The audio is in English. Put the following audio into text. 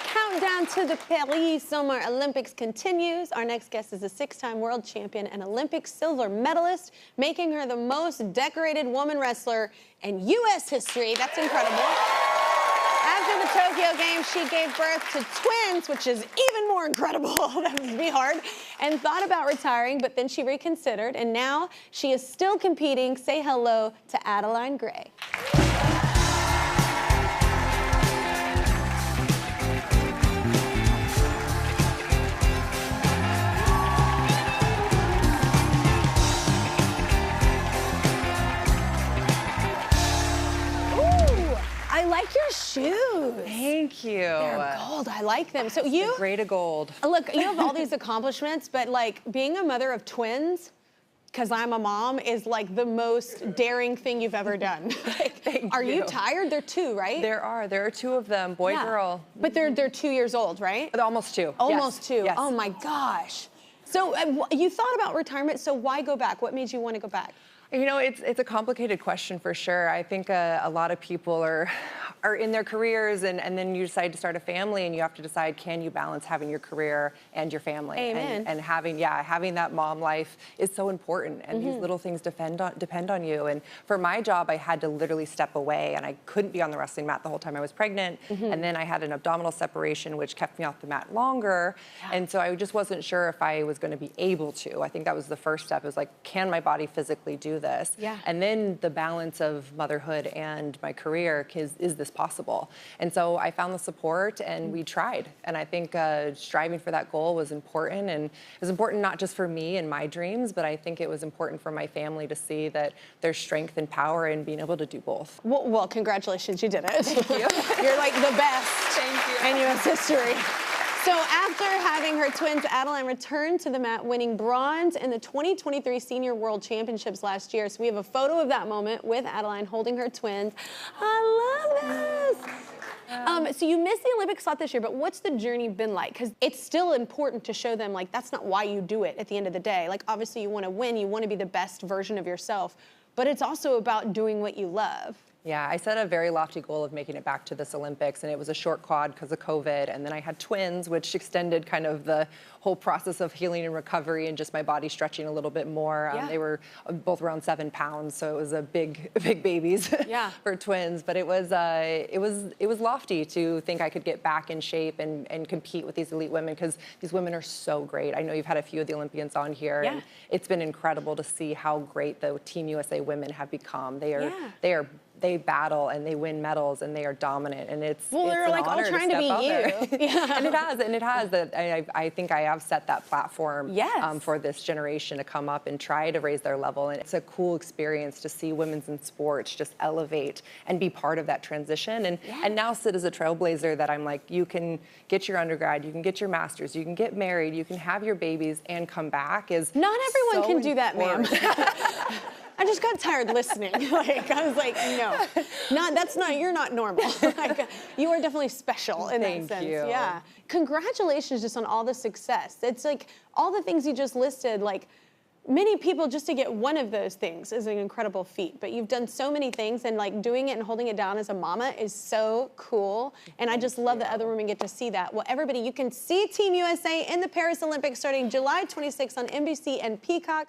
Countdown to the Paris Summer Olympics continues. Our next guest is a 6-time world champion and Olympic silver medalist, making her the most decorated woman wrestler in U.S. history. That's incredible. After the Tokyo Games, she gave birth to twins, which is even more incredible. That would be hard. And thought about retiring, but then she reconsidered, and now she is still competing. Say hello to Adeline Gray. I like your shoes. Thank you. They're gold. I like them. So you, grade of gold. Look, you have all these accomplishments, but like being a mother of twins, because I'm a mom, is like the most daring thing you've ever done. Like, are you tired? They're two, right? There are two of them, boy, girl. But they're 2 years old, right? Almost two. Almost yes. two. Yes. Oh my gosh. So you thought about retirement. So why go back? What made you want to go back? You know, it's a complicated question for sure. I think a lot of people are in their careers and then you decide to start a family and you have to decide, can you balance having your career and your family? Amen. And having that mom life is so important, and these little things depend on you. And for my job, I had to literally step away, and I couldn't be on the wrestling mat the whole time I was pregnant. And then I had an abdominal separation, which kept me off the mat longer. And so I just wasn't sure if I was going to be able to. I think that was the first step. It was like, can my body physically do this? Yeah. And then the balance of motherhood and my career, is this possible? And so I found the support and we tried. And I think striving for that goal was important. And it was important not just for me and my dreams, but I think it was important for my family to see that there's strength and power in being able to do both. Well, congratulations, you did it. Thank you. You're like the best Thank you. in U.S. history. So after having her twins, Adeline returned to the mat, winning bronze in the 2023 Senior World Championships last year. So we have a photo of that moment with Adeline holding her twins. I love this. So you missed the Olympic slot this year, but what's the journey been like? Because it's still important to show them, like, that's not why you do it at the end of the day. Like, obviously you want to win, you want to be the best version of yourself, but it's also about doing what you love. Yeah, I set a very lofty goal of making it back to this Olympics, and it was a short quad because of COVID, and then I had twins, which extended kind of the whole process of healing and recovery and just my body stretching a little bit more. They were both around 7 pounds, so it was a big babies for twins. But it was lofty to think I could get back in shape and compete with these elite women, because these women are so great. I know you've had a few of the Olympians on here, and it's been incredible to see how great the Team USA women have become. They battle and they win medals and they are dominant, and it's they're like all trying to be you. And it has that. I think I have set that platform for this generation to come up and try to raise their level, and it's a cool experience to see women's in sports just elevate and be part of that transition, and now sit as a trailblazer that I'm like, you can get your undergrad, you can get your master's, you can get married, you can have your babies and come back. Is not everyone so can do that, ma'am. I just got tired listening. Like, I was like, no, you're not normal. Like, you are definitely special in that sense. Thank you. Yeah. Congratulations just on all the success. It's like all the things you just listed, like many people just to get one of those things is an incredible feat, but you've done so many things, and like doing it and holding it down as a mama is so cool. And I just love that other women get to see that. Well, everybody, you can see Team USA in the Paris Olympics starting July 26th on NBC and Peacock.